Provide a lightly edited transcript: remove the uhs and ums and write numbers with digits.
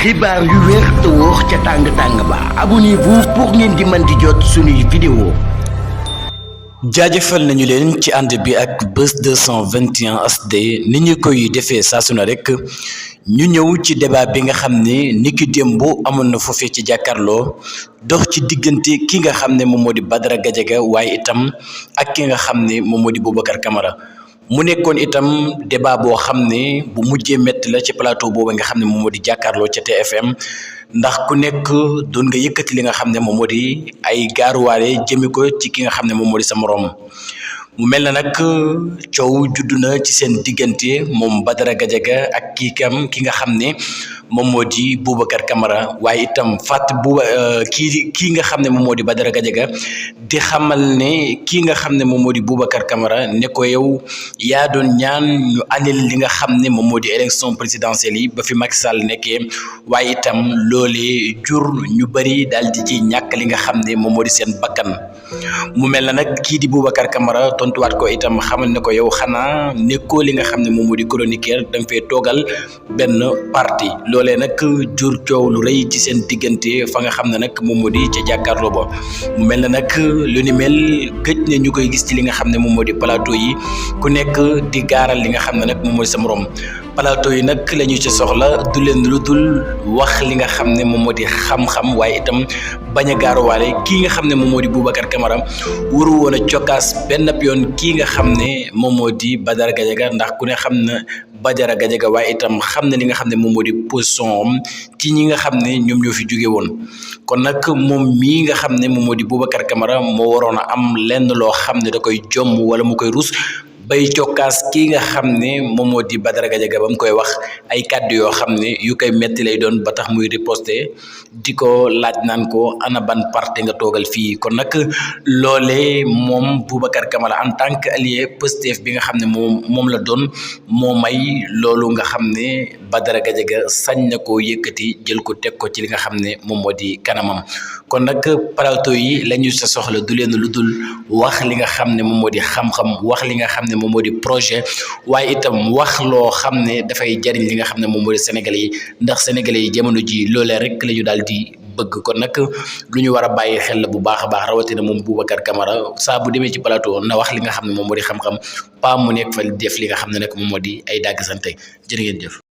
xibaar yu wér te wóor ca tàng ba abonnez-vous pour ngeen di mën di jot suñuy vidéo. jaajëfal nañu leen ci ànd bi ak Buzz 221 HD ni ñu koy defee saa su ne rek ñu ñëw ci débat bi nga xam ne niki démb amoon na foofee ci jàkkaarloo dox ci diggante ki nga xam ne moom moo di Badara Gadiaga waaye itam ak ki nga xam ne moom moo di Boubacar Camara. mu nekkoon itam débat boo xam ne bu mujjee métti la ci plateau boobu nga xam ne moom moo di jàkkaarloo ca TFM ndax ku nekk doon nga yëkkati li nga xam ne moom moo di ay gaaruwaale jëme ko ci ki nga xam ne moom moo di sa moroom mu mel na nag coow juddu na ci seen diggante moom Badara Gadiaga ak ki nga xam ne moom moo di Boubacar Camara waaye itam kii nga xam ne moom moo di Badara Gadiaga di xamal ne kii nga xam ne moom moo di Boubacar Camara ne ko yow yaa doon ñaan ñu annulé li nga xam ne moom moo di élection présidentielle yi ba fi Macky Sall nekkee waaye itam loolee jur ñu bëri daal di ci ñàkk li nga xam ne moom moo di seen bakkan mu mel na nag kii di Boubacar Camara tontuwaat ko itam xamal ne ko yow xanaa nekkoo li nga xam ne moom moo di chroniqueur da nga fee toogal benn parti loolee nag jur coow lu rëy ci seen diggante fa nga xam ne nag moom moo di ca jàkkaarloo ba mu mel na nag lu ni mel gëj na ñu koy gis ci li nga xam ne moom moo di plateau yi ku nekk di gaaral li nga xam ne nag moom moo di sa morom plateau yi nag la ñu ci soxla du leen lu dul wax li nga xam ne moom moo di xam-xam waaye itam bañ a gaaruwaale kii nga xam ne moom moo di Boubacar Camara waru woon a cokkaas benn yoon kii nga xam ne moom moo di Badara Gadiaga ndax ku ne xam na Badara Gadiaga waaye itam xam na li nga xam ne moom moo di position am ci ñi nga xam ne ñoom ñoo fi jóge woon kon nag moom mii nga xam ne moom moo di Boubacar Camara moo waroon a am lenn loo xam ne da koy jomm wala mu koy rus bay cokkaas kii nga xam ne moom moo di Badara Gadiaga ba mu koy wax ay kàddu yoo xam ne yu koy metti lay doon ba tax muy riposté di ko laaj naan ko ana ban parti nga toogal fii kon nag loolee moom Boubacar Camara en tant que allié Pastef bi nga xam ne moom la doon moo may loolu nga xam ne Badara Gadiaga sañ na koo yëkkati jël ko teg ko ci li nga xam ne moom moo di kanamam kon nag plateau yi la ñu sa soxla du leen lu dul wax li nga xam ne moom moo di xam-xam wax li nga xam ne moom moo di projet waaye itam wax loo xam ne dafay jariñ li nga xam ne moom moo di sénégalais yi ndax sénégalais yi jamono ji loolee rek la ñu daal di bëgg kon nag lu ñu war a bàyyi xel la bu baax a baax rawatina moom Boubacar Camara saa bu demee ci plateau na wax li nga xam ne moom moo di xam-xam pas mu nekk fa def li nga xam ne nag moom moo di ay dàgg sante jërë ngeen jëf